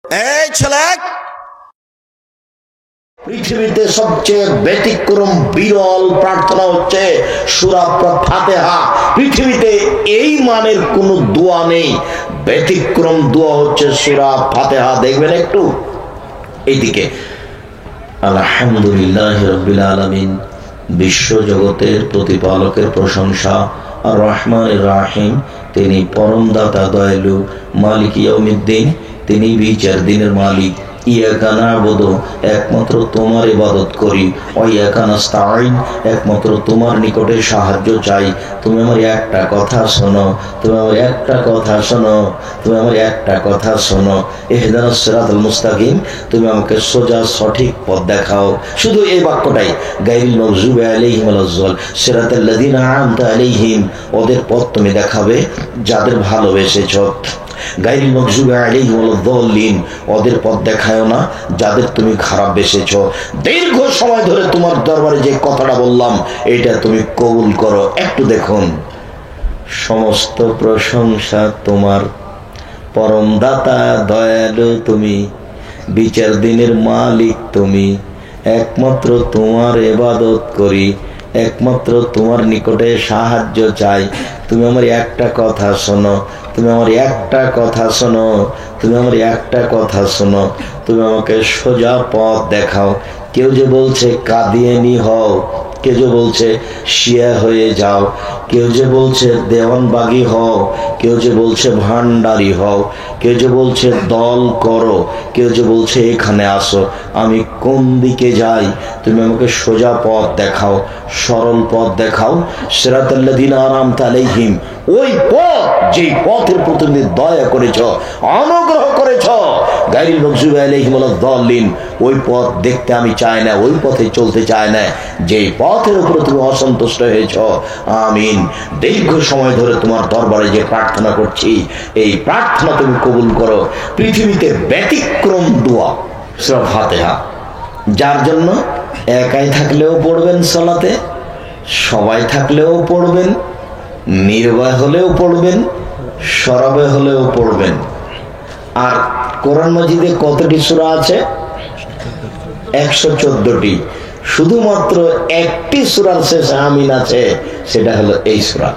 এই ছেলে, পৃথিবীতে সবচেয়ে ব্যতিক্রম বিরল প্রার্থনা হচ্ছে সূরা ফাতিহা। পৃথিবীতে এই মানের কোন দোয়া নেই, ব্যতিক্রম দোয়া হচ্ছে সূরা ফাতিহা। দেখবেন একটু এইদিকে। আলহামদুলিল্লাহি রাব্বিল আলামিন, বিশ্ব জগতের প্রতিপালকের প্রশংসা। আর রহমানির রহিম, তিনি পরম দাতা দয়ালু। মালিক ইয়াউমিদ্দিন, তিনি বিচার দিনের মালিক। ইয়াকা না'বুদু, একমাত্র তোমার ইবাদত করি। ওয়া ইয়াকা নাস্তাঈন, একমাত্র তোমার নিকটে সাহায্য চাই। তুমি আমার একটা কথা শোনো, তুমি আমার একটা কথা শোনো, তুমি আমার একটা কথা শোনো। ইহদিনাস সিরাতাল মুস্তাকিম, তুমি আমাকে সোজা সঠিক পথ দেখাও। শুধু এই বাক্যটাই, গায়রিল মাগযুবি আলাইহিম ওয়ালাজ-জাল সিরাতাল লাযিনা আন'আমতা আলাইহিম, ওদের পথ তুমি দেখাবে যাদের ভালোবেসেছো। গায়রিল মাগযুবি আলাইহিম ওয়ালাদ-দাল্লিন, ওদের পথ দেখায়ও না যাদের তুমি খারাপ বেসেছো। দীর্ঘ সময় ধরে তোমার দরবারে যে কথাটা বললাম, এটা তুমি কবুল করো। একটু দেখুন, সমস্ত প্রশংসা তোমার, পরম দাতা দয়ালু তুমি, বিচার দিনের মালিক তুমি। একমাত্র তোমার ইবাদত করি, একমাত্র তোমার নিকটে সাহায্য চাই। তুমি আমার একটা কথা শোনো, তুমি আমার একটা কথা শোনো, তুমি আমার একটা কথা শোনো। তুমি আমাকে সোজা পথ দেখাও। কেউ যে বলছে কাদিয়ানি হও, কেউ যে বলছে শিয়া হয়ে যাও, কেউ যে বলছে দেওয়ানবাগী হও, কেউ যে বলছে ভান্ডারি হও, কেউ যে বলছে দল করো, কেউ যে বলছে এখানে আসো। আমি কোন দিকে যাই? তুমি আমাকে সোজা পথ দেখাও, সরল পথ দেখাও। সিরাতাল্লাযিনা আন'আমতা আলাইহিম, ওই পথ যেই পথের প্রতি তুমি দয়া করেছ, অনুগ্রহ করেছ। গায়রিল মাগযুবি আলাইহিম ওয়ালাদ-দাল্লিন, ওই পথ দেখতে আমি চাই না, ওই পথে চলতে চাই না যেই পথের উপর তুমি অসন্তুষ্ট হয়েছ। আমিন। দীর্ঘ সময় ধরে তোমার দরবারে যে প্রার্থনা করছি, এই প্রার্থনা তুমি কবুল করো। পৃথিবীতে ব্যতিক্রম দোয়া সূরা ফাতিহা, যার জন্য একাই থাকলেও পড়বেন সালাতে, সবাই থাকলেও পড়বেন, নির্ভয় হলেও পড়বেন, সরবে হলেও পড়বেন। আর কোরআন মাজিদে কতটি সূরা আছে? 114টি। শুধুমাত্র একটি সূরার শেষে আমিন আছে, সেটা হলো এই সূরা।